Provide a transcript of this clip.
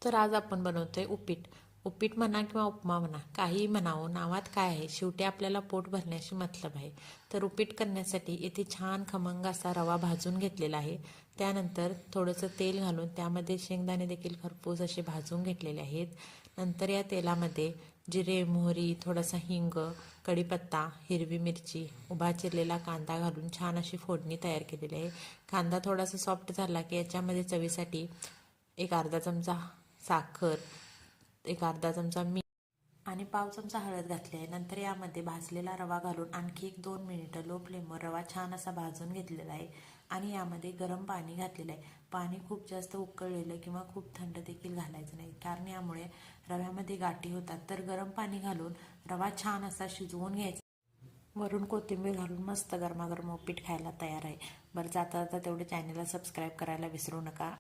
तर आज आपण बनवतोय उपीट. उपीट म्हणा किंवा उपमा म्हणा, काहीही म्हणावं, नावात काय आहे, शेवटी आपल्याला पोट भरण्याशी मतलब आहे. तर उपीट करण्यासाठी इथे छान खमंग असा रवा भाजून घेतलेला आहे. त्यानंतर थोडंसं तेल घालून त्यामध्ये शेंगदाणे देखील खरपूस असे भाजून घेतलेले आहेत. नंतर या तेलामध्ये जिरे, मोहरी, थोडासा हिंग, कढीपत्ता, हिरवी मिरची, उभा चिरलेला कांदा घालून छान अशी फोडणी तयार केलेली आहे. कांदा थोडासा सॉफ्ट झाला की याच्यामध्ये चवीसाठी एक अर्धा चमचा साखर, एक अर्धा चमचा मीठ आणि पाव चमचा हळद घातली आहे. नंतर यामध्ये भाजलेला रवा घालून आणखी 1-2 मिनिटं लो फ्लेमवर रवा छान असा भाजून घेतलेला आहे आणि यामध्ये गरम पाणी घातलेलं आहे. पाणी खूप जास्त उकळलेलं किंवा खूप थंड देखील घालायचं नाही, कारण यामुळे रव्यामध्ये गाठी होतात. तर गरम पाणी घालून रवा छान असा शिजवून घ्यायचा. वरून कोथिंबीर घालून मस्त गरमागरम उपीट खायला तयार आहे. बरं, जाता जाता तेवढे चॅनलला सबस्क्राईब करायला विसरू नका.